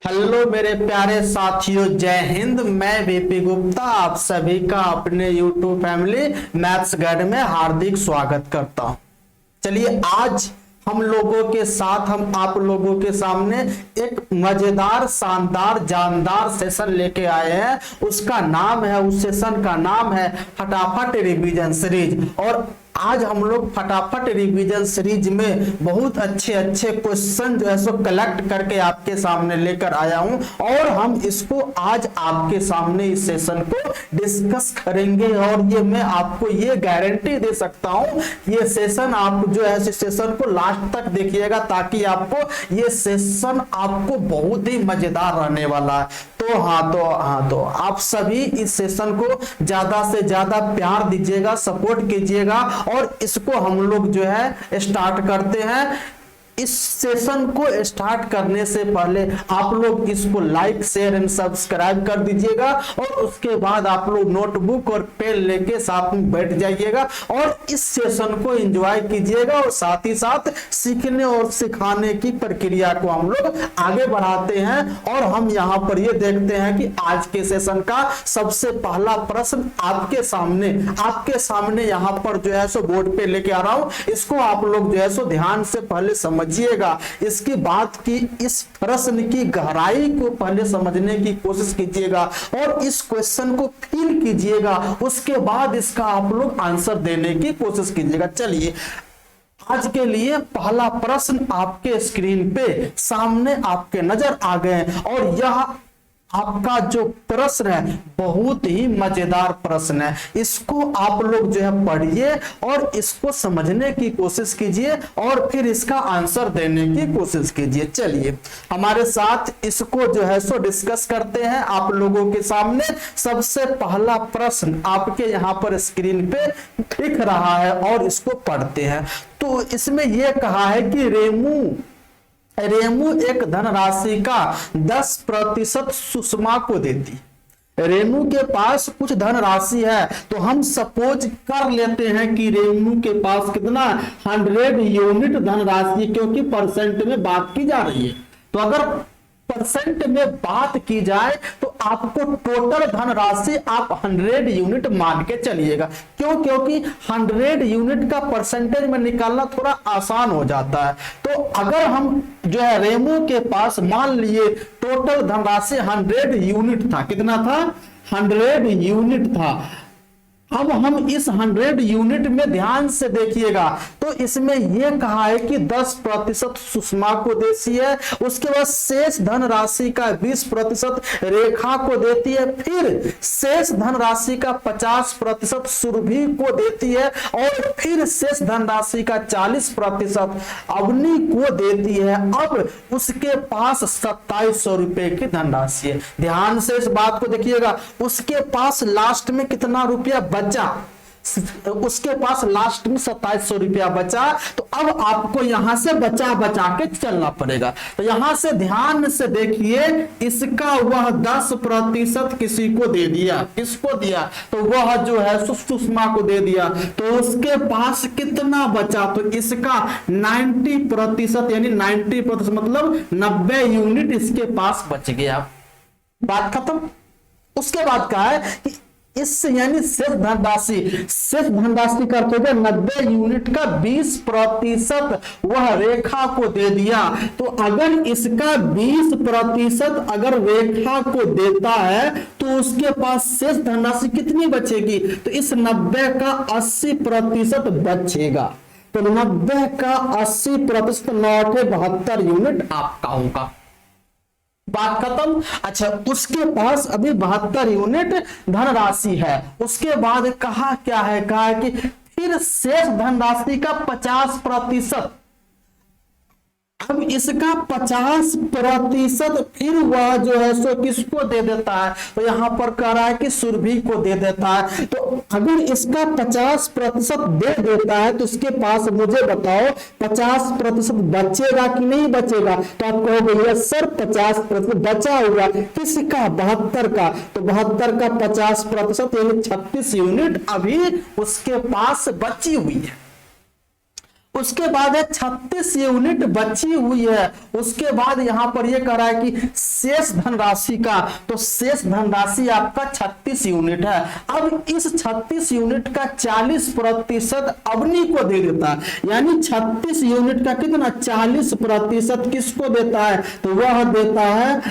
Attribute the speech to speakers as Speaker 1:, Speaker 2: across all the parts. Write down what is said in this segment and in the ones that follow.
Speaker 1: Hello मेरे प्यारे साथियों, जय हिंद। मैं वीपी गुप्ता आप सभी का अपने यूट्यूब फैमिली मैथ्स गाइड में हार्दिक स्वागत करता हूं। चलिए आज हम लोगों के साथ हम आप लोगों के सामने एक मजेदार शानदार जानदार सेशन लेके आए हैं। उसका नाम है उस सेशन का नाम है फटाफट रिवीजन सीरीज। और आज हम लोग फटाफट रिवीजन सीरीज में बहुत अच्छे अच्छे क्वेश्चन जो है सो कलेक्ट करके आपके सामने लेकर आया हूं और हम इसको आज आपके सामने इस सेशन को डिस्कस करेंगे। और ये मैं आपको ये गारंटी दे सकता हूं, ये सेशन आप जो है सेशन को लास्ट तक देखिएगा ताकि आपको ये सेशन आपको बहुत ही मजेदार रहने वाला है। तो आप सभी इस सेशन को ज्यादा से ज्यादा प्यार दीजिएगा, सपोर्ट कीजिएगा और इसको हम लोग जो है स्टार्ट करते हैं। इस सेशन को स्टार्ट करने से पहले आप लोग इसको लाइक शेयर एंड सब्सक्राइब कर दीजिएगा और उसके बाद आप लोग नोटबुक और पेन लेके साथ में बैठ जाइएगा और इस सेशन को एंजॉय कीजिएगा और साथ ही साथ सीखने और सिखाने की प्रक्रिया को हम लोग आगे बढ़ाते हैं। और हम यहाँ पर ये देखते हैं कि आज के सेशन का सबसे पहला प्रश्न आपके सामने यहाँ पर जो है सो बोर्ड पे लेके आ रहा हूं। इसको आप लोग जो है सो ध्यान से पहले समझिएगा, इसकी बात की इस प्रश्न की गहराई को पहले समझने की कोशिश कीजिएगा और इस क्वेश्चन को फील कीजिएगा, उसके बाद इसका आप लोग आंसर देने की कोशिश कीजिएगा। चलिए आज के लिए पहला प्रश्न आपके स्क्रीन पे सामने आपके नजर आ गए और यह आपका जो प्रश्न है बहुत ही मजेदार प्रश्न है। इसको आप लोग जो है पढ़िए और इसको समझने की कोशिश कीजिए और फिर इसका आंसर देने की कोशिश कीजिए। चलिए हमारे साथ इसको जो है सो डिस्कस करते हैं आप लोगों के सामने। सबसे पहला प्रश्न आपके यहाँ पर स्क्रीन पे दिख रहा है और इसको पढ़ते हैं। तो इसमें यह कहा है कि रेमू एक धनराशि का 10% सुषमा को देती। रेमू के पास कुछ धनराशि है तो हम सपोज कर लेते हैं कि रेमू के पास कितना 100 यूनिट धनराशि, क्योंकि परसेंट में बात की जा रही है। तो अगर परसेंट में बात की जाए तो आपको टोटल धनराशि आप 100 यूनिट मान के चलिएगा। क्योंकि 100 यूनिट का परसेंटेज में निकालना थोड़ा आसान हो जाता है। तो अगर हम जो है रेमू के पास मान लिए टोटल धनराशि 100 यूनिट था, कितना था 100 यूनिट था। अब हम इस 100 यूनिट में ध्यान से देखिएगा तो इसमें यह कहा है कि 10% सुषमा को देती है, उसके बाद शेष धनराशि का 20% रेखा को देती है, फिर शेष धनराशि का 50% सुरभि को देती है और फिर शेष धनराशि का 40% अवनी को देती है। अब उसके पास 2700 रुपए की धनराशि है। ध्यान से इस बात को देखिएगा, उसके पास लास्ट में कितना रुपया बचा, उसके पास लास्ट में 2700 रुपया बचा। तो अब आपको यहां से बचा के चलना पड़ेगा। तो यहां से ध्यान से देखिए, इसका वह 10% किसी को दे दिया, किसको दिया, तो वह जो है सुषमा को दे दिया। तो उसके पास कितना बचा, तो इसका 90% यानी 90% मतलब 90 यूनिट इसके पास बच गया। बात खत्म। उसके बाद कहा है कि इस यानी शेष धनराशि का अर्थ 90 यूनिट का 20% वह रेखा को दे दिया। तो अगर इसका 20% अगर रेखा को देता है तो उसके पास शेष धनराशि कितनी बचेगी, तो इस 90 का 80% बचेगा। तो 90 का 80% 9/72 यूनिट आपका होगा। बात खत्म। अच्छा, उसके पास अभी 72 यूनिट धनराशि है। उसके बाद कहा क्या है, कहा कि फिर शेष धनराशि का 50%, अब इसका 50% फिर वह जो है सो किसको दे देता है, तो यहां पर कह रहा है कि सुरभि को दे देता है। तो अगर इसका 50% दे देता है तो इसके पास मुझे बताओ 50% बचेगा कि नहीं बचेगा, तो आप कहोगे यस सर 50% बचा हुआ किसका, 72 का। तो 72 का 50% यानी 36 यूनिट अभी उसके पास बची हुई है। उसके बाद है 36 यूनिट बची हुई है। उसके बाद यहां पर ये कह रहा है कि शेष धनराशि का, तो शेष धनराशि आपका 36 यूनिट है। अब इस 36 यूनिट का 40% अवनी को दे देता है, यानी 36 यूनिट का कितना 40% किसको देता है, तो वह देता है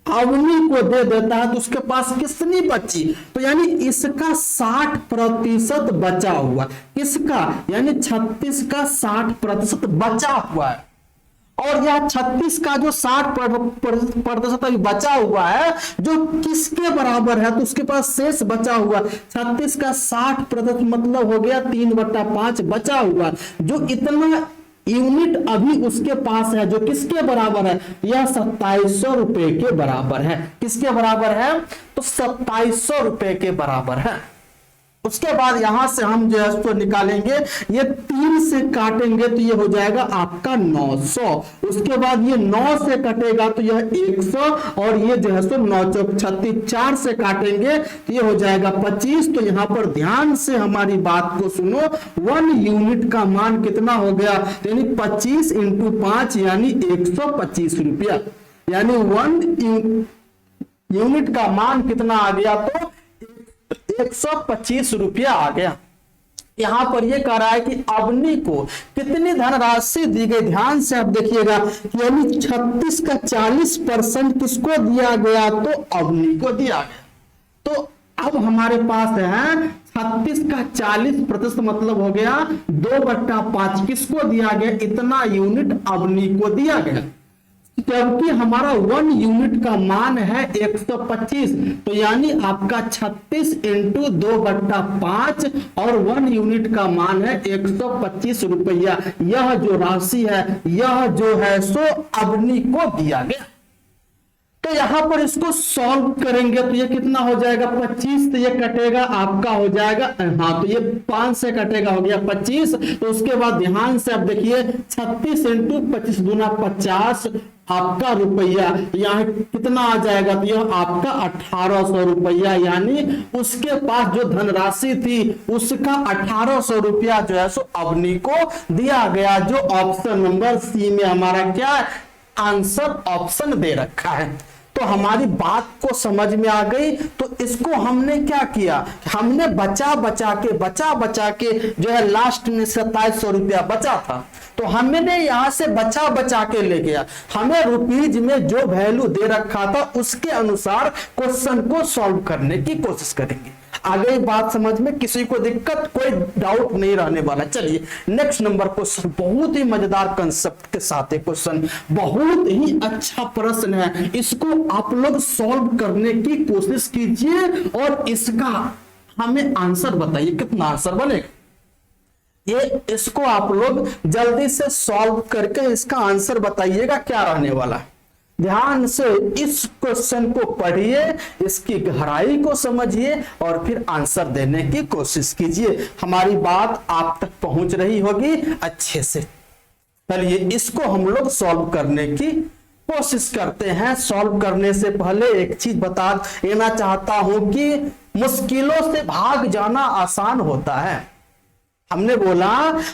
Speaker 1: अवनी को दे देता है। तो उसके पास कितनी बची, तो यानी इसका 60% बचा हुआ, किसका, यानी 36 का 60% बचा हुआ है। और यह 36 का जो 60% अभी बचा हुआ है जो किसके बराबर है, तो उसके पास शेष बचा हुआ 36 का 60% मतलब हो गया 3/5 बचा हुआ, जो इतना यूनिट अभी उसके पास है, जो किसके बराबर है, यह 2700 रुपए के बराबर है। किसके बराबर है, तो 2700 रुपए के बराबर है। उसके बाद यहां से हम जो है उसको निकालेंगे, ये 3 से काटेंगे तो ये हो जाएगा आपका 900। उसके बाद ये 9 से कटेगा तो यह 100, और ये जो है सो 9 चौक 36, 4 से काटेंगे तो ये हो जाएगा 25। तो यहां पर ध्यान से हमारी बात को सुनो, 1 यूनिट का मान कितना हो गया, यानी 25 × 5 यानी 125 रुपया, यानी 1 यूनिट का मान कितना आ गया, तो 125 रुपया आ गया। यहां पर यह कह रहा है कि अवनी को कितनी धनराशि दी गई, ध्यान से आप देखिएगा, यानी 36 का 40% किसको दिया गया, तो अवनी को दिया गया। तो अब हमारे पास है 36 का 40% मतलब हो गया 2/5 किसको दिया गया, इतना यूनिट अवनी को दिया गया, जबकि हमारा 1 यूनिट का मान है 125। तो यानी आपका 36 × 2/5 और 1 यूनिट का मान है 125 रुपया। यह जो राशि है यह जो है सो अवनी को दिया गया। तो यहां पर इसको सॉल्व करेंगे तो ये कितना हो जाएगा, 25 तो ये कटेगा आपका हो जाएगा, हाँ तो ये 5 से कटेगा हो गया 25। तो उसके बाद ध्यान से आप देखिए 36 × 25 दूना 50 आपका रुपया, यहाँ कितना आ जाएगा, तो यह आपका 1800 रुपया, यानी उसके पास जो धनराशि थी उसका 1800 रुपया जो है सो अवनी को दिया गया, जो ऑप्शन नंबर सी में हमारा क्या आंसर ऑप्शन दे रखा है। तो हमारी बात को समझ में आ गई। तो इसको हमने क्या किया, हमने बचा बचा के जो है लास्ट में 2700 रुपया बचा था, तो हमने यहां से बचा के ले गया, हमें रुपीज में जो वैल्यू दे रखा था उसके अनुसार क्वेश्चन को सॉल्व करने की कोशिश करेंगे। आगे बात समझ में किसी को दिक्कत, कोई डाउट नहीं रहने वाला। चलिए नेक्स्ट नंबर क्वेश्चन, बहुत ही मजेदार कंसेप्ट के साथ है क्वेश्चन, बहुत ही अच्छा प्रश्न है, इसको आप लोग सॉल्व करने की कोशिश कीजिए और इसका हमें आंसर बताइए कितना आंसर बनेगा। ये इसको आप लोग जल्दी से सॉल्व करके इसका आंसर बताइएगा क्या रहने वाला है। ध्यान से इस क्वेश्चन को पढ़िए, इसकी गहराई को समझिए और फिर आंसर देने की कोशिश कीजिए। हमारी बात आप तक पहुंच रही होगी अच्छे से। चलिए इसको हम लोग सॉल्व करने की कोशिश करते हैं। सॉल्व करने से पहले एक चीज बता देना चाहता हूं कि मुश्किलों से भाग जाना आसान होता है। हमने बोला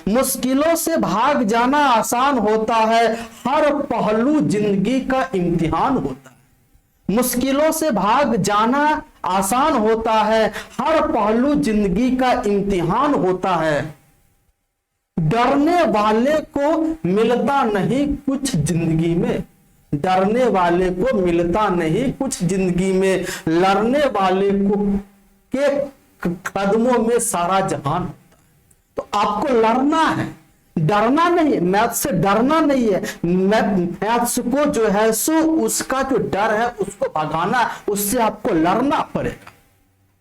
Speaker 1: मुश्किलों से भाग जाना आसान होता है, हर पहलू जिंदगी का इम्तिहान होता है। मुश्किलों से भाग जाना आसान होता है, हर पहलू जिंदगी का इम्तिहान होता है। डरने वाले को मिलता नहीं कुछ जिंदगी में, डरने वाले को मिलता नहीं कुछ जिंदगी में, लड़ने वाले को के कदमों में सारा जहान। तो आपको लड़ना है, डरना नहीं है, मैथ से डरना नहीं है। मैथ्स को जो है सो उसका जो डर है उसको भगाना, उससे आपको लड़ना पड़ेगा।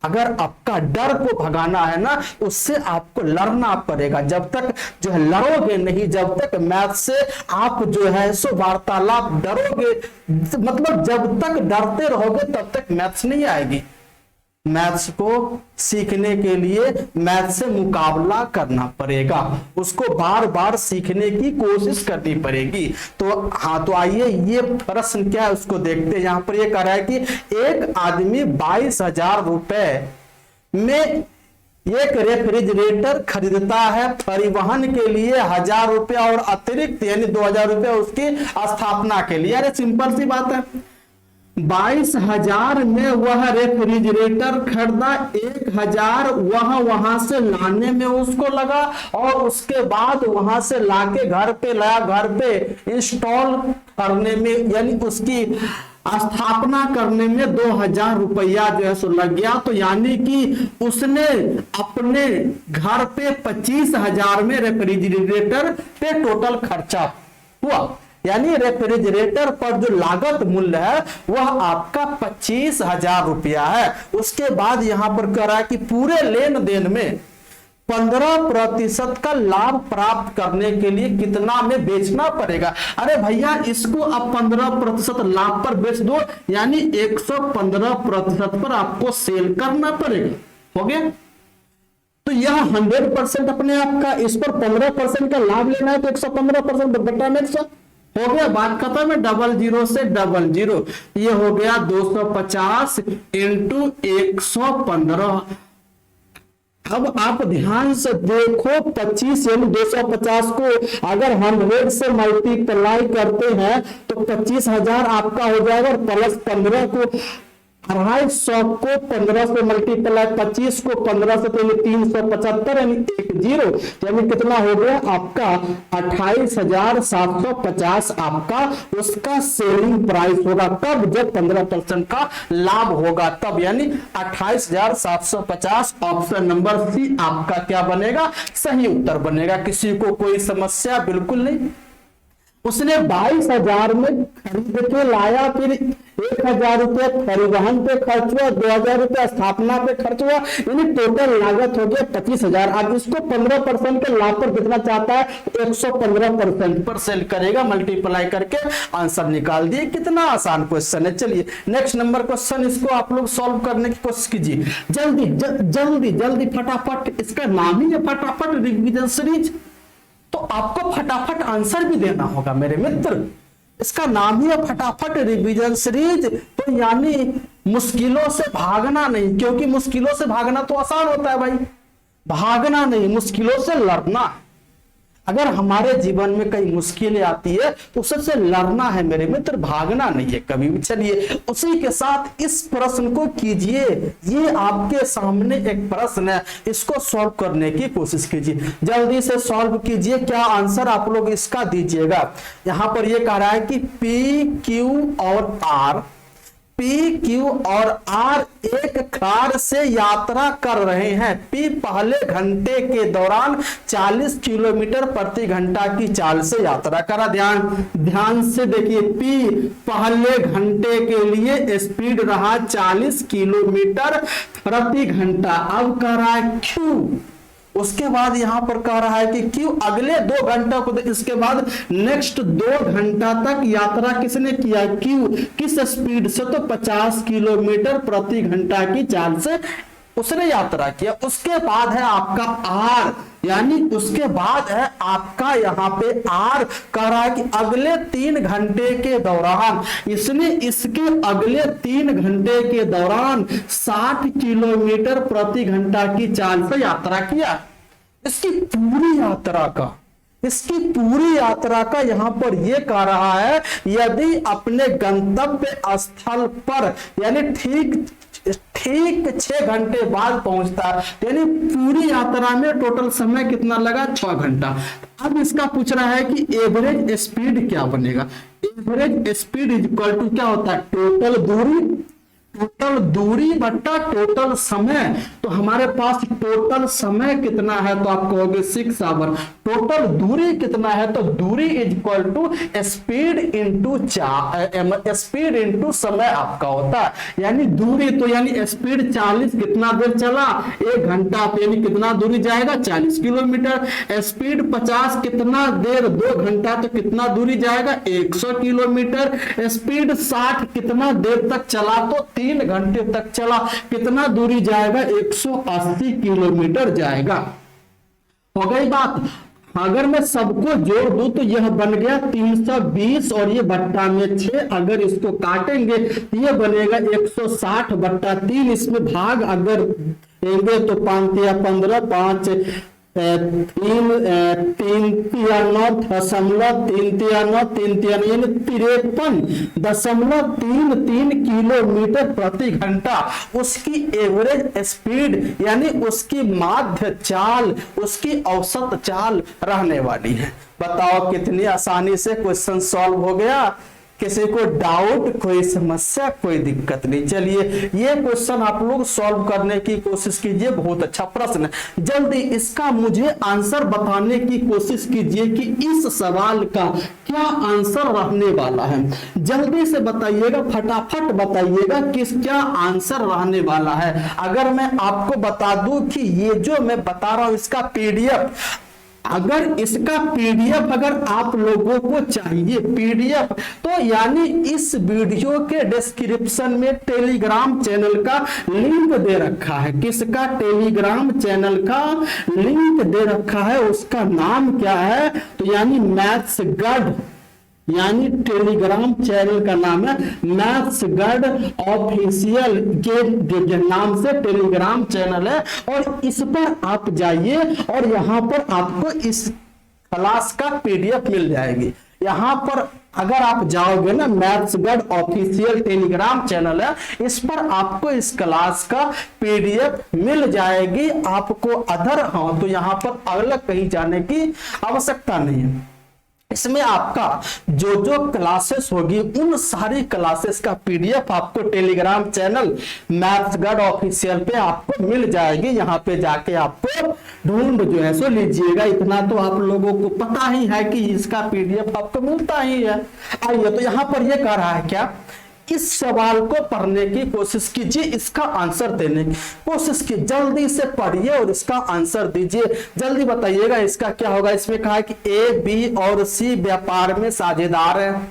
Speaker 1: अगर आपका डर को भगाना है ना, उससे आपको लड़ना पड़ेगा। जब तक जो है लड़ोगे नहीं, जब तक मैथ से आप जो है सो वार्तालाप डरोगे, मतलब जब तक डरते रहोगे तब तक मैथ्स नहीं आएगी। मैथ्स को सीखने के लिए मैथ से मुकाबला करना पड़ेगा, उसको बार बार सीखने की कोशिश करनी पड़ेगी। तो हाँ, तो आइए ये प्रश्न क्या है उसको देखते हैं। यहां पर ये कह रहा है कि एक आदमी 22,000 रुपए में एक रेफ्रिजरेटर खरीदता है, परिवहन के लिए 1000 रुपया और अतिरिक्त यानी 2000 रुपया उसकी स्थापना के लिए। अरे सिंपल सी बात है, 22,000 में वह रेफ्रिजरेटर खरीदा, 1,000 वहां से लाने में उसको लगा और उसके बाद वहां से लाके घर पे लाया, घर पे इंस्टॉल करने में यानी उसकी स्थापना करने में 2000 रुपया जो है सो लग गया। तो यानी कि उसने अपने घर पे 25,000 में रेफ्रिजरेटर पे टोटल खर्चा हुआ, यानी रेफ्रिजरेटर पर जो लागत मूल्य है वह आपका 25,000 रुपया है। उसके बाद यहां पर कह रहा है कि पूरे लेन देन में 15% का लाभ प्राप्त करने के लिए कितना में बेचना पड़ेगा। अरे भैया इसको आप 15% लाभ पर बेच दो, यानी 115% पर आपको सेल करना पड़ेगा। हो गया, तो यह 100% अपने आप का, इस पर 15% का लाभ लेना है तो 115% बटा में हो गया, बात खत्म है। 00 से 00 ये हो गया 250 इंटू 115। अब आप ध्यान से देखो, 25 यानी 250 को अगर 100 से मल्टीप्लाई करते हैं तो 25,000 आपका हो जाएगा, और प्लस 15 को 250 को 15 से मल्टीप्लाई, 25 को 15 से तो 375 यानी 10, यानी कितना हो गया आपका 28,750 आपका उसका सेलिंग प्राइस होगा। कब? जब 15% का लाभ होगा तब, यानी 28,750। ऑप्शन नंबर सी आपका क्या बनेगा? सही उत्तर बनेगा। किसी को कोई समस्या? बिल्कुल नहीं। उसने 22,000 में खरीद के लाया, फिर 1,000 रुपये परिवहन पे खर्च हुआ, 2,000 रुपये स्थापना पे खर्च हुआ, यानी टोटल लागत हो गया 25,000। अब इसको 15% के लाभ पर बेचना चाहता है, 115% पर सेल करेगा, मल्टीप्लाई करके आंसर निकाल दिए। कितना आसान क्वेश्चन है। चलिए नेक्स्ट नंबर क्वेश्चन, इसको आप लोग सॉल्व करने की कोशिश कीजिए जल्दी जल्दी जल्दी फटाफट। इसका नाम ही है फटाफट रिवीजन सीरीज, तो आपको फटाफट आंसर भी देना होगा मेरे मित्र। इसका नाम ही है फटाफट रिवीजन सीरीज। तो यानी मुश्किलों से भागना नहीं, क्योंकि मुश्किलों से भागना तो आसान होता है भाई, भागना नहीं, मुश्किलों से लड़ना। अगर हमारे जीवन में कई मुश्किलें आती है तो उससे लड़ना है मेरे मित्र, भागना नहीं है कभी भी। चलिए उसी के साथ इस प्रश्न को कीजिए, ये आपके सामने एक प्रश्न है, इसको सॉल्व करने की कोशिश कीजिए, जल्दी से सॉल्व कीजिए। क्या आंसर आप लोग इसका दीजिएगा। यहां पर ये कह रहा है कि पी क्यू और आर, पी क्यू और आर एक कार से यात्रा कर रहे हैं। पी पहले घंटे के दौरान 40 किलोमीटर प्रति घंटा की चाल से यात्रा करा। ध्यान से देखिए, पी पहले घंटे के लिए स्पीड रहा 40 किलोमीटर प्रति घंटा। अब कह रहा है क्यू, उसके बाद यहां पर कह रहा है कि क्यों अगले 2 घंटा को, इसके बाद नेक्स्ट 2 घंटा तक यात्रा किसने किया? क्यों, किस स्पीड से? तो 50 किलोमीटर प्रति घंटा की चाल से उसने यात्रा किया। उसके बाद है आपका आर, यानी उसके बाद है आपका यहां पे आर कह रहा है कि अगले 3 घंटे के दौरान इसने इसके अगले 3 घंटे के दौरान 60 किलोमीटर प्रति घंटा की चाल से यात्रा किया। इसकी पूरी यात्रा का यहां पर यह कह रहा है, यदि अपने गंतव्य स्थल पर यानी ठीक 6 घंटे बाद पहुंचता है, यानी पूरी यात्रा में टोटल समय कितना लगा? 6 घंटा। अब इसका पूछ रहा है कि एवरेज स्पीड क्या बनेगा। Average speed is equal to क्या होता है? टोटल दूरी बट्टा टोटल समय। तो हमारे पास टोटल समय कितना है? तो आप कहोगे 6 आवर। टोटल दूरी कितना है? तो दूरी is equal to speed into समय आपका होता है। यानी दूरी, तो यानी स्पीड 40 कितना देर चला? 1 घंटा, तो यानी कितना दूरी जाएगा? 40 किलोमीटर। स्पीड 50 कितना देर? 2 घंटा, तो कितना दूरी जाएगा? 100 किलोमीटर। स्पीड 60 कितना देर तक चला? तो 3 घंटे तक चला, कितना दूरी जाएगा? 180 किलोमीटर जाएगा। हो गई बात। अगर मैं सबको जोड़ दूं तो यह बन गया 320 और ये बट्टा में 6, अगर इसको काटेंगे तो ये बनेगा 160 बट्टा 3। इसमें भाग अगर देंगे तो 5 या 15, 5 3 3 तिया 9.3 3 यानी 53.33 किलोमीटर प्रति घंटा उसकी एवरेज स्पीड यानी उसकी माध्य चाल, उसकी औसत चाल रहने वाली है। बताओ कितनी आसानी से क्वेश्चन सॉल्व हो गया। किसी को डाउट, कोई समस्या, कोई दिक्कत नहीं। चलिए ये क्वेश्चन आप लोग सॉल्व करने की कोशिश कीजिए, बहुत अच्छा प्रश्न है। जल्दी इसका मुझे आंसर बताने की कोशिश कीजिए कि इस सवाल का क्या आंसर रहने वाला है। जल्दी से बताइएगा, फटाफट बताइएगा कि क्या आंसर रहने वाला है। अगर मैं आपको बता दूं कि ये जो मैं बता रहा हूं इसका पीडीएफ, अगर इसका पीडीएफ अगर आप लोगों को चाहिए पीडीएफ, तो यानी इस वीडियो के डिस्क्रिप्शन में टेलीग्राम चैनल का लिंक दे रखा है। किसका? टेलीग्राम चैनल का लिंक दे रखा है। उसका नाम क्या है? तो यानी मैथ्स गढ़, यानी टेलीग्राम चैनल का नाम है मैथ्स गढ़ ऑफिशियल के नाम से टेलीग्राम चैनल है। और इस पर आप जाइए और यहां पर आपको इस क्लास का पीडीएफ मिल जाएगी। यहां पर अगर आप जाओगे ना, मैथ्स गढ़ ऑफिशियल टेलीग्राम चैनल है, इस पर आपको इस क्लास का पीडीएफ मिल जाएगी। आपको अदर तो यहां पर अलग कहीं जाने की आवश्यकता नहीं है। इसमें आपका जो जो क्लासेस होगी उन सारी क्लासेस का पीडीएफ आपको टेलीग्राम चैनल मैथ्स गढ़ ऑफिशियल पे आपको मिल जाएगी। यहाँ पे जाके आपको ढूंढ जो है सो लीजिएगा। इतना तो आप लोगों को पता ही है कि इसका पीडीएफ आपको मिलता ही है। आइए तो यहाँ पर ये कह रहा है क्या, इस सवाल को पढ़ने की कोशिश कीजिए, इसका आंसर देने की कोशिश कीजिए। जल्दी से पढ़िए और इसका आंसर दीजिए। जल्दी बताइएगा इसका क्या होगा। इसमें कहा है कि ए, बी और सी व्यापार में साझेदार है।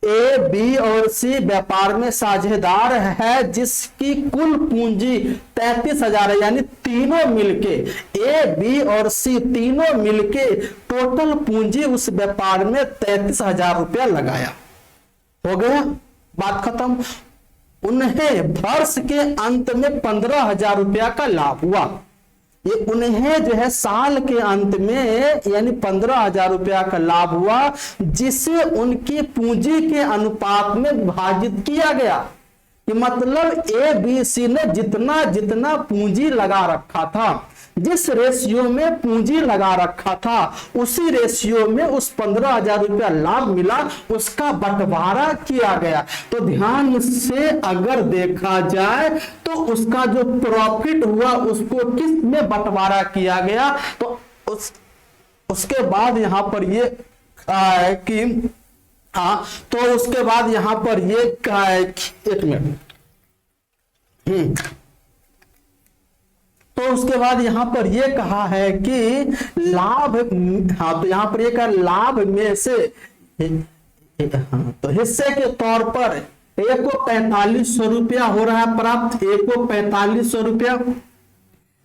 Speaker 1: ए, बी और सी व्यापार में साझेदार है जिसकी कुल पूंजी 33,000 है। यानी तीनों मिलके, ए, बी और सी तीनों मिलके टोटल पूंजी उस व्यापार में 33,000 रुपया लगाया। हो गया, बात खत्म। उन्हें वर्ष के अंत में 15,000 रुपया का लाभ हुआ। ये उन्हें जो है साल के अंत में यानी 15,000 रुपया का लाभ हुआ, जिसे उनकी पूंजी के अनुपात में विभाजित किया गया। कि मतलब ए, बी, सी ने जितना जितना पूंजी लगा रखा था, जिस रेशियो में पूंजी लगा रखा था, उसी रेशियो में उस 15,000 रुपया लाभ मिला, उसका बंटवारा किया गया। तो ध्यान से अगर देखा जाए तो उसका जो प्रॉफिट हुआ उसको किस में बंटवारा किया गया। तो उसके बाद यहां पर ये कहा है कि तो उसके बाद यहां पर ये कहा है, एक मिनट, तो उसके बाद यहां पर यह कहा है कि लाभ, तो यहां पर यह कहा लाभ में से तो हिस्से के तौर पर ए को 4500 रुपया हो रहा है प्राप्त, ए को 4500 रुपया,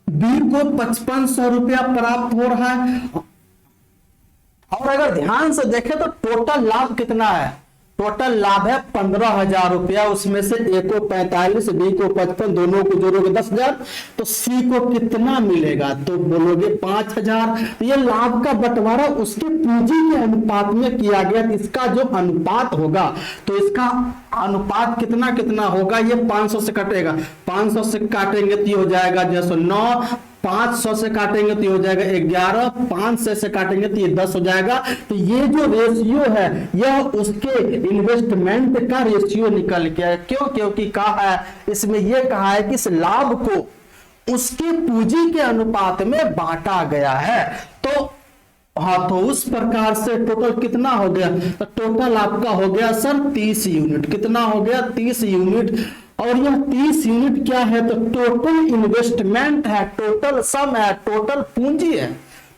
Speaker 1: बी को 5500 रुपया प्राप्त हो रहा है। और अगर ध्यान से देखें तो टोटल लाभ कितना है? टोटल लाभ है 15,000 रुपया। उसमें से ए को 45, बी को 55, दोनों को जोड़ोगे 10,000, तो सी को कितना मिलेगा? तो बोलोगे 5,000। तो ये लाभ का बंटवारा उसके पूंजी के अनुपात में किया गया। इसका जो अनुपात होगा, तो इसका अनुपात कितना कितना होगा? ये 500 से कटेगा, 500 से काटेंगे तो ये हो जाएगा जैसे 9, 500 से काटेंगे तो ये हो जाएगा 11, 500 से काटेंगे तो ये 10 हो जाएगा। तो ये जो रेशियो है यह उसके इन्वेस्टमेंट का रेशियो निकल गया है। क्यों? क्योंकि कहा है इसमें, यह कहा है कि इस लाभ को उसकी पूंजी के अनुपात में बांटा गया है। तो तो उस प्रकार से टोटल कितना हो गया? तो टोटल आपका हो गया सर 30 यूनिट। कितना हो गया? 30 यूनिट। और यह 30 यूनिट क्या है? तो टोटल इन्वेस्टमेंट है, टोटल सम है, टोटल पूंजी है।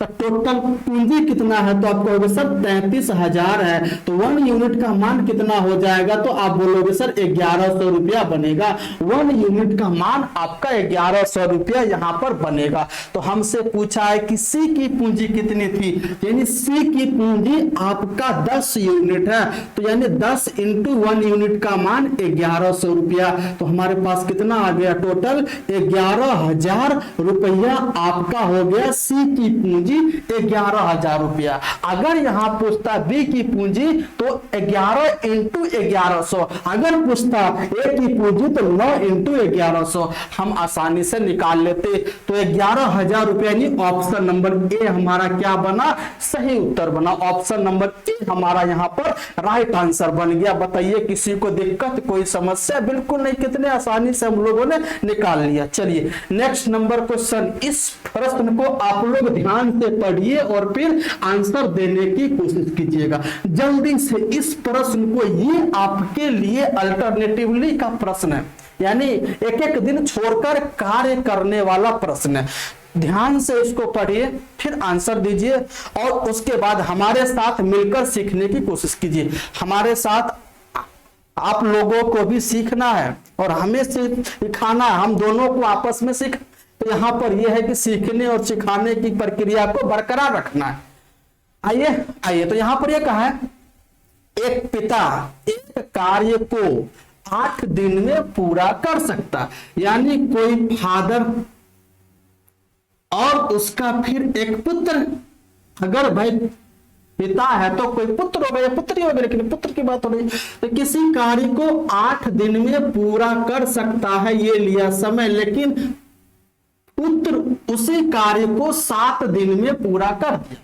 Speaker 1: तो टोटल पूंजी कितना है, तो आप कहोगे सर 33,000 है, तो 1 यूनिट का मान कितना हो जाएगा, तो आप बोलोगे सर 1100 रुपया बनेगा। 1 यूनिट का मान आपका 1100 रुपया यहाँ पर बनेगा। तो हमसे पूछा है कि सी की पूंजी कितनी थी, यानी सी की पूंजी आपका 10 यूनिट है, तो यानी 10 इंटू 1 यूनिट का मान 1100 रुपया। तो हमारे पास कितना आ गया, टोटल 11,000 रुपया आपका हो गया सी की पूंजी 11,000 रुपया। अगर यहां पूछता बी की पूंजी तो 11 इंटू 1100, अगर पूछता ए की पूंजी तो 9 इंटू 1100 हम आसानी से निकाल लेते। तो 11,000 रुपया यानी ऑप्शन नंबर ए हमारा क्या बना, सही उत्तर बना। ऑप्शन नंबर ए हमारा यहाँ पर राइट आंसर बन गया। बताइए किसी को दिक्कत, कोई समस्या? बिल्कुल नहीं, कितने आसानी से हम लोगों ने निकाल लिया। चलिए नेक्स्ट नंबर क्वेश्चन, इस प्रश्न को आप लोग ध्यान से पढ़िए और फिर आंसर देने की कोशिश कीजिएगा जल्दी से। इस प्रश्न को, ये आपके लिए अल्टरनेटिवली का प्रश्न है, यानी एक एक दिन छोड़कर कार्य करने वाला प्रश्न है। ध्यान से इसको पढ़िए फिर आंसर दीजिए और उसके बाद हमारे साथ मिलकर सीखने की कोशिश कीजिए। हमारे साथ आप लोगों को भी सीखना है और हमें सिखाना है, हम दोनों को आपस में सीख। तो यहाँ पर यह है कि सीखने और सिखाने की प्रक्रिया को बरकरार रखना है। आइए आइए, तो यहाँ पर यह कहा है, एक पिता एक कार्य को 8 दिन में पूरा कर सकता, यानी कोई फादर और उसका फिर एक पुत्र। अगर भाई पिता है तो कोई पुत्र होगा या पुत्री होगी, लेकिन पुत्र की बात हो रही, तो किसी कार्य को 8 दिन में पूरा कर सकता है, ये लिया समय, लेकिन पुत्र उसी कार्य को 7 दिन में पूरा कर दिया।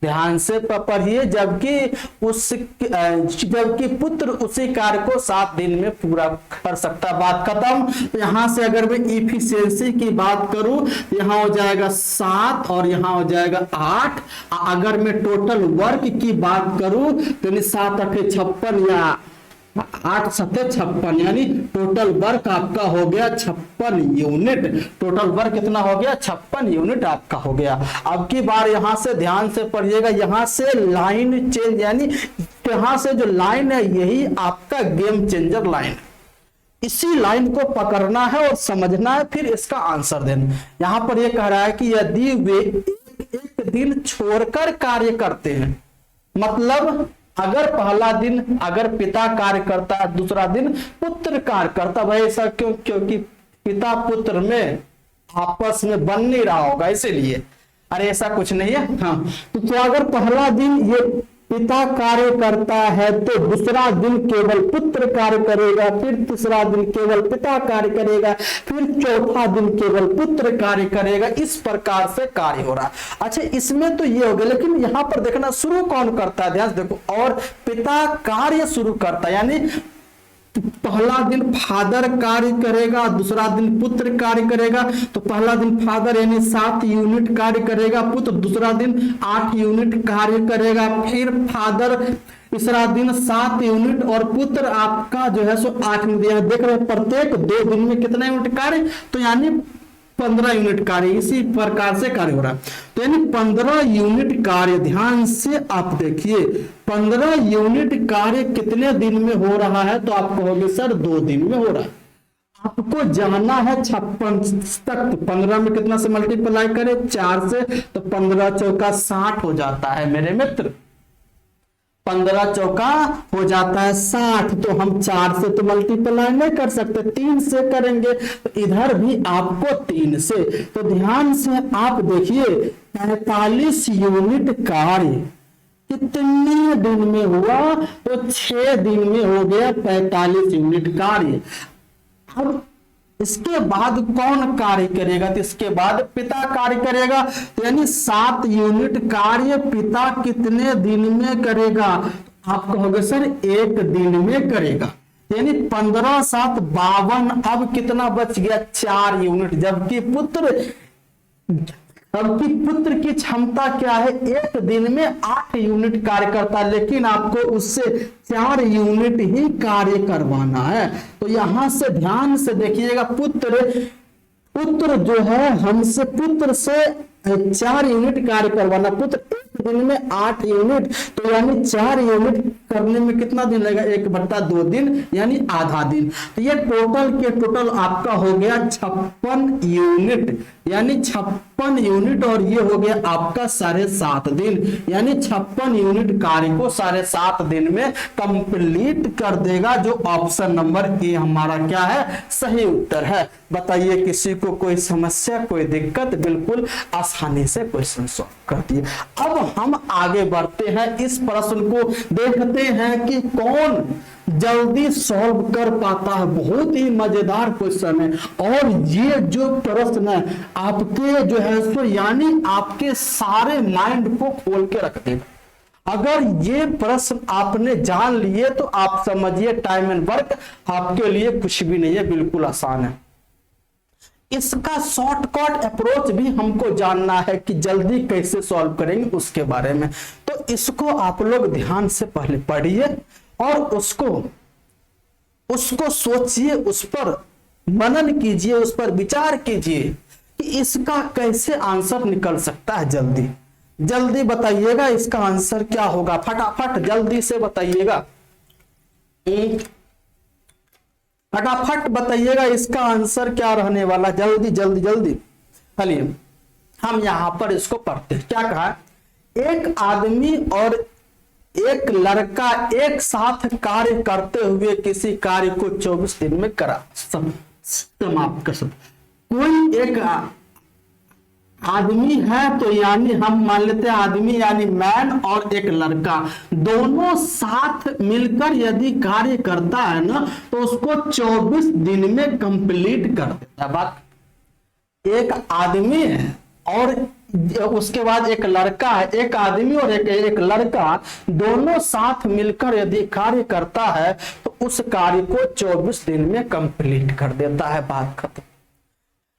Speaker 1: ध्यान से पढ़िए, जबकि पुत्र उसी कार्य को 7 दिन में पूरा कर सकता। बात खत्म। तो यहां से अगर मैं इफिशियंसी की बात करूं, यहां हो जाएगा 7 और यहां हो जाएगा 8। अगर मैं टोटल वर्क की बात करूं तो 7 8 56 या 8 7 56, यानी टोटल वर्क आपका हो गया 56 यूनिट। टोटल वर्क कितना हो गया, 56 यूनिट आपका हो गया। अब की बार यहां से ध्यान से पढ़िएगा, यहां से लाइन चेंज, यानी यहां से जो लाइन है यही आपका गेम चेंजर लाइन। इसी लाइन को पकड़ना है और समझना है, फिर इसका आंसर देना। यहां पर यह कह रहा है कि यदि वे एक दिन छोड़कर कार्य करते हैं, मतलब अगर पहला दिन अगर पिता कार्य करता है, दूसरा दिन पुत्र कार्य करता। भाई ऐसा क्यों? क्योंकि पिता पुत्र में आपस में बन नहीं रहा होगा, इसीलिए। अरे ऐसा कुछ नहीं है। हाँ, तो अगर पहला दिन ये पिता कार्य करता है तो दूसरा दिन केवल पुत्र कार्य करेगा, फिर तीसरा दिन केवल पिता कार्य करेगा, फिर चौथा दिन केवल पुत्र कार्य करेगा। इस प्रकार से कार्य हो रहा है। अच्छा, इसमें तो ये हो गया, लेकिन यहां पर देखना शुरू कौन करता है, ध्यान से देखो। और पिता कार्य शुरू करता है, यानी पहला दिन फादर कार्य करेगा, दूसरा दिन पुत्र कार्य करेगा। तो पहला दिन फादर यानी 7 यूनिट कार्य करेगा, पुत्र दूसरा दिन 8 यूनिट कार्य करेगा, फिर फादर तीसरा दिन 7 यूनिट और पुत्र आपका जो है सो 8 यूनिट। देख रहे हैं प्रत्येक 2 दिन में कितना यूनिट कार्य, तो यानी 15 यूनिट कार्य इसी प्रकार से कार्य हो रहा है। तो यानी 15 यूनिट कार्य, ध्यान से आप देखिए, 15 यूनिट कार्य कितने दिन में हो रहा है, तो आप कहोगे सर 2 दिन में हो रहा है। आपको जाना है 56 तक, तो 15 में कितना से मल्टीप्लाई करें, 4 से, तो 15 चौका 60 हो जाता है मेरे मित्र। 15 चौका हो जाता है 60, तो हम 4 से तो मल्टीप्लाई नहीं कर सकते, 3 से करेंगे। तो इधर भी आपको 3 से। तो ध्यान से आप देखिए, 45 यूनिट कार्य कितने दिन में हुआ, तो 6 दिन में हो गया 45 यूनिट कार्य। अब इसके बाद कौन कार्य करेगा, तो इसके बाद पिता कार्य करेगा। तो यानी 7 यूनिट कार्य पिता कितने दिन में करेगा, आप कहोगे सर 1 दिन में करेगा, यानी 15 7 52। अब कितना बच गया, 4 यूनिट। जबकि पुत्र की क्षमता क्या है, 1 दिन में 8 यूनिट कार्य करता है, लेकिन आपको उससे 4 यूनिट ही कार्य करवाना है। तो यहां से ध्यान से देखिएगा, पुत्र पुत्र जो है हमसे, पुत्र से 4 यूनिट कार्य करवाना, पुत्र एक दिन में 8 यूनिट, तो यानी 4 यूनिट करने में कितना दिन लगेगा, 1/2 दिन यानी आधा दिन। तो ये टोटल के टोटल आपका हो गया 56 यूनिट, यानी 56 यूनिट, और ये हो गया आपका 7.5 दिन, यानी 56 यूनिट कार्य को 7.5 दिन में कंप्लीट कर देगा, जो ऑप्शन नंबर ए हमारा क्या है, सही उत्तर है। बताइए किसी को कोई समस्या, कोई दिक्कत? बिल्कुल आसानी से क्वेश्चन सॉल्व कर दिए। अब हम आगे बढ़ते हैं, इस प्रश्न को देखते हैं कि कौन जल्दी सॉल्व कर पाता है। बहुत ही मजेदार क्वेश्चन है, और ये जो प्रश्न है आपके जो है सो यानी आपके सारे माइंड को खोल के रख देगा। अगर ये प्रश्न आपने जान लिए तो आप समझिए टाइम एंड वर्क आपके लिए कुछ भी नहीं है, बिल्कुल आसान है। इसका शॉर्टकट अप्रोच भी हमको जानना है कि जल्दी कैसे सॉल्व करेंगे उसके बारे में। तो इसको आप लोग ध्यान से पहले पढ़िए और उसको सोचिए, उस पर मनन कीजिए, उस पर विचार कीजिए कि इसका कैसे आंसर निकल सकता है। जल्दी जल्दी बताइएगा इसका आंसर क्या होगा, फटाफट जल्दी से बताइएगा, फटाफट बताइएगा इसका आंसर क्या रहने वाला, जल्दी जल्दी जल्दी। चलिए हम यहां पर इसको पढ़ते हैं। क्या कहा, एक आदमी और एक लड़का एक साथ कार्य करते हुए किसी कार्य को 24 दिन में करा समाप्त कर सकते। कोई एक आदमी है, तो यानी हम मान लेते हैं आदमी यानी मैन, और एक लड़का, दोनों साथ मिलकर यदि कार्य करता है ना तो उसको 24 दिन में कंप्लीट कर देता है। बात, एक आदमी है और उसके बाद एक लड़का है, एक आदमी और एक लड़का दोनों साथ मिलकर यदि कार्य करता है तो उस कार्य को 24 दिन में कंप्लीट कर देता है। बात खत्म।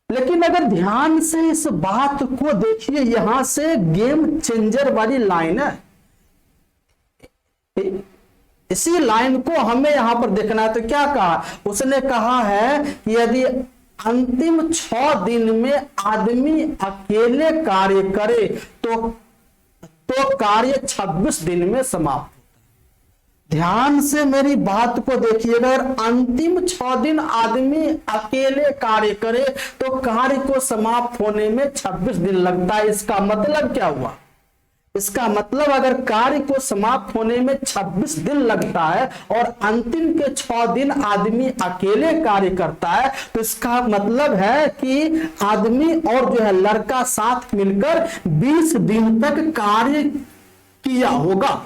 Speaker 1: लेकिन अगर ध्यान से इस बात को देखिए, यहां से गेम चेंजर वाली लाइन है, इसी लाइन को हमें यहां पर देखना है। तो क्या कहा उसने, कहा है कि यदि अंतिम 6 दिन में आदमी अकेले कार्य करे तो कार्य 26 दिन में समाप्त। ध्यान से मेरी बात को देखिएगा, अगर अंतिम 6 दिन आदमी अकेले कार्य करे तो कार्य को समाप्त होने में 26 दिन लगता है। इसका मतलब क्या हुआ, इसका मतलब अगर कार्य को समाप्त होने में 26 दिन लगता है और अंतिम के 6 दिन आदमी अकेले कार्य करता है, तो इसका मतलब है कि आदमी और जो है लड़का साथ मिलकर 20 दिन तक कार्य किया होगा।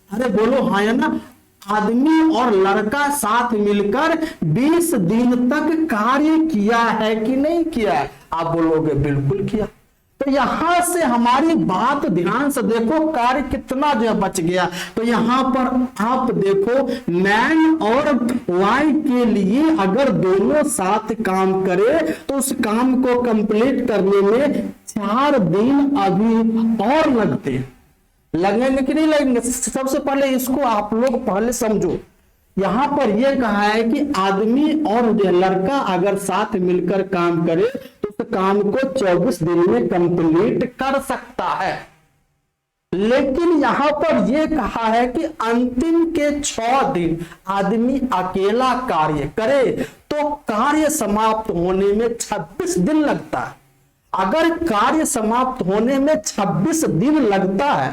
Speaker 1: अरे बोलो हाँ या ना, आदमी और लड़का साथ मिलकर 20 दिन तक कार्य किया है कि नहीं किया है? आप बोलोगे बिल्कुल किया। तो यहां से हमारी बात ध्यान से देखो, कार्य कितना जो बच गया। तो यहां पर आप देखो, मैन और वाई के लिए अगर दोनों साथ काम करे तो उस काम को कंप्लीट करने में 4 दिन अभी और लगते हैं। लगेंगे कि नहीं लगेंगे? सबसे पहले इसको आप लोग पहले समझो। यहां पर यह कहा है कि आदमी और लड़का अगर साथ मिलकर काम करे तो उस काम को 24 दिन में कंप्लीट कर सकता है। लेकिन यहां पर यह कहा है कि अंतिम के 6 दिन आदमी अकेला कार्य करे तो कार्य समाप्त होने में 26 दिन लगता है। अगर कार्य समाप्त होने में 26 दिन लगता है,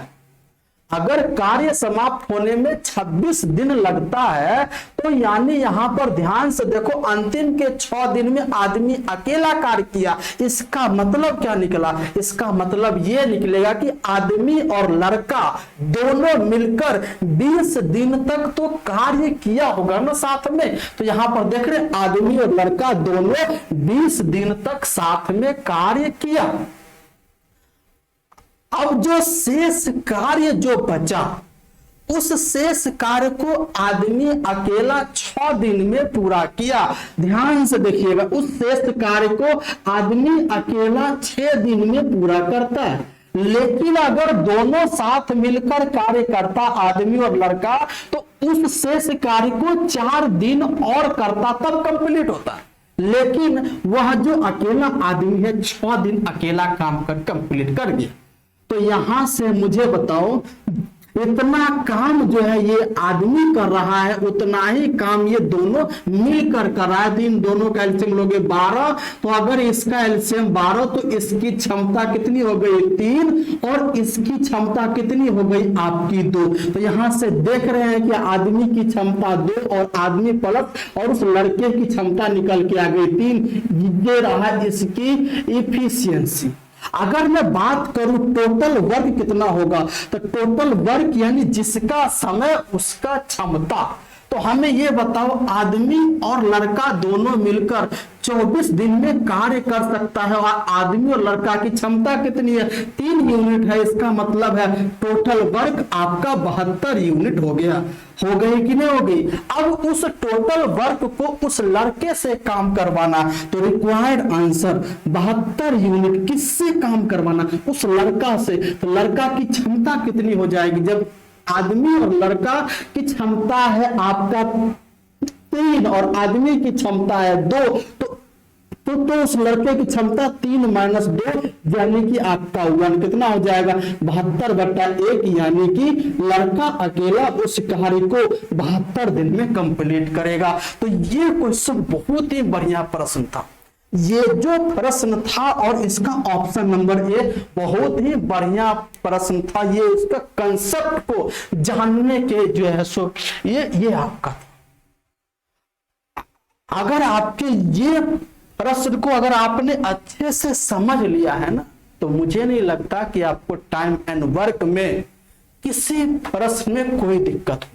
Speaker 1: अगर कार्य समाप्त होने में 26 दिन लगता है, तो यानी यहां पर ध्यान से देखो, अंतिम के 6 दिन में आदमी अकेला कार्य किया। इसका मतलब क्या निकला? इसका मतलब यह निकलेगा कि आदमी और लड़का दोनों मिलकर 20 दिन तक तो कार्य किया होगा ना साथ में। तो यहां पर देख रहे, आदमी और लड़का दोनों 20 दिन तक साथ में कार्य किया। अब जो शेष कार्य जो बचा, उस शेष कार्य को आदमी अकेला 6 दिन में पूरा किया। ध्यान से देखिएगा, उस शेष कार्य को आदमी अकेला 6 दिन में पूरा करता है। लेकिन अगर दोनों साथ मिलकर कार्य करता, आदमी और लड़का, तो उस शेष कार्य को 4 दिन और करता, तब कंप्लीट होता है। लेकिन वह जो अकेला आदमी है 6 दिन अकेला काम कर कंप्लीट कर गया। तो यहां से मुझे बताओ, इतना काम जो है ये आदमी कर रहा है, उतना ही काम ये दोनों मिलकर कर रहा है। इन दोनों का एलसीएम लोगे 12, तो अगर इसका एलसीएम 12 तो इसकी क्षमता कितनी हो गई 3 और इसकी क्षमता कितनी हो गई आपकी 2। तो यहां से देख रहे हैं कि आदमी की क्षमता 2 और आदमी प्लस और उस लड़के की क्षमता निकल के आ गई 3। ये रहा इसकी इफिशियंसी। अगर मैं बात करूं टोटल वर्क कितना होगा, तो टोटल वर्क यानी जिसका समय उसका क्षमता, तो हमें ये बताओ आदमी और लड़का दोनों मिलकर 24 दिन में कार्य कर सकता है और आदमी और लड़का की क्षमता कितनी है 3 यूनिट है। इसका मतलब है टोटल वर्क आपका 72 यूनिट हो गया। हो गई कि नहीं हो गई? अब उस टोटल वर्क को उस लड़के से काम करवाना, तो रिक्वायर्ड आंसर 72 यूनिट किससे काम करवाना? उस लड़का से। तो लड़का की क्षमता कितनी हो जाएगी? जब आदमी और लड़का की क्षमता है आपका 3 और आदमी की क्षमता है 2, तो उस लड़के की क्षमता 3 - 2 यानी कि आपका 1 कितना हो जाएगा 72/1, यानी कि लड़का अकेला उस कार्य को 72 दिन में कंप्लीट करेगा। तो ये क्वेश्चन बहुत ही बढ़िया प्रश्न था। ये जो प्रश्न था और इसका ऑप्शन नंबर ए बहुत ही बढ़िया प्रश्न था। ये इसका कंसेप्ट को जानने के जो है सो ये आपका था। अगर आपके ये प्रश्न को अगर आपने अच्छे से समझ लिया है ना, तो मुझे नहीं लगता कि आपको टाइम एंड वर्क में किसी प्रश्न में कोई दिक्कत हो।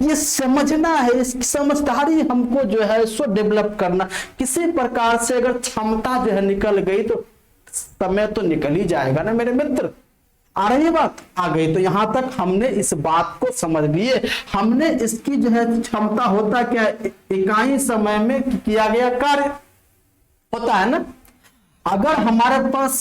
Speaker 1: ये समझना है, इस समझदारी हमको जो है सो डेवलप करना। किसी प्रकार से अगर क्षमता जो है निकल गई तो समय तो निकल ही जाएगा ना मेरे मित्र। आ रही बात? आ गई। तो यहां तक हमने इस बात को समझ लिए। हमने इसकी जो है क्षमता होता क्या, इकाई समय में किया गया कार्य होता है ना। अगर हमारे पास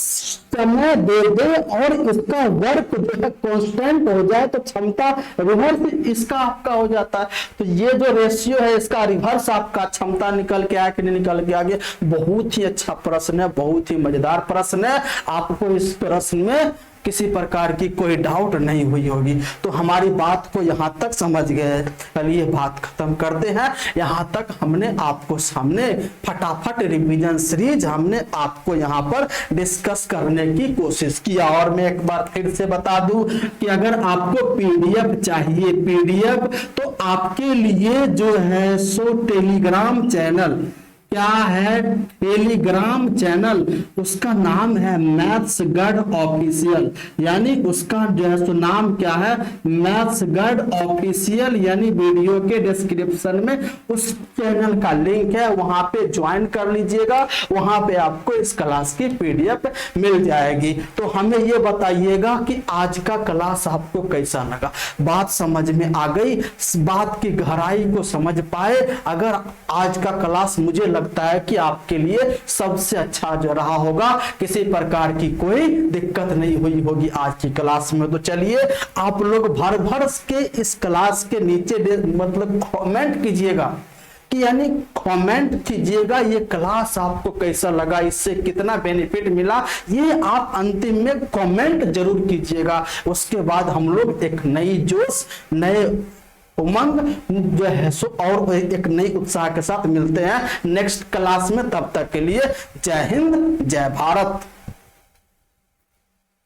Speaker 1: समय दे दे और इसका वर्क जो है कांस्टेंट हो जाए तो क्षमता रिवर्स इसका आपका हो जाता है। तो ये जो रेशियो है इसका रिवर्स आपका क्षमता निकल के आया कि नहीं निकल के आ गया। बहुत ही अच्छा प्रश्न है, बहुत ही मजेदार प्रश्न है। आपको इस प्रश्न में किसी प्रकार की कोई डाउट नहीं हुई होगी। तो हमारी बात को यहां तक समझ गए। चलिए बात खत्म करते हैं। यहां तक हमने आपको सामने फटाफट रिवीजन सीरीज हमने आपको यहां पर डिस्कस करने की कोशिश किया। और मैं एक बार फिर से बता दूं कि अगर आपको पीडीएफ चाहिए, पीडीएफ, तो आपके लिए जो है सो टेलीग्राम चैनल क्या है, टेलीग्राम चैनल, उसका नाम है मैथ्स गढ़ ऑफिशियल। यानी उसका जो है सो नाम क्या है, मैथ्स गढ़ ऑफिशियल। यानी वीडियो के डिस्क्रिप्शन में उस चैनल का लिंक है, वहां पे ज्वाइन कर लीजिएगा। वहां पे आपको इस क्लास की पीडीएफ मिल जाएगी। तो हमें ये बताइएगा कि आज का क्लास आपको कैसा लगा। बात समझ में आ गई, बात की गहराई को समझ पाए। अगर आज का क्लास मुझे लगता है कि आपके लिए सबसे अच्छा जो रहा होगा, किसी प्रकार की कोई दिक्कत नहीं हुई होगी आज की क्लास में। तो चलिए आप लोग भर भर के इस क्लास के नीचे मतलब कमेंट कीजिएगा, कि यानी कमेंट कीजिएगा ये क्लास आपको कैसा लगा, इससे कितना बेनिफिट मिला, ये आप अंतिम में कमेंट जरूर कीजिएगा। उसके बाद हम लोग एक नई जोश, नए उमंग जो है सो और एक नई उत्साह के साथ मिलते हैं नेक्स्ट क्लास में। तब तक के लिए जय हिंद, जय भारत।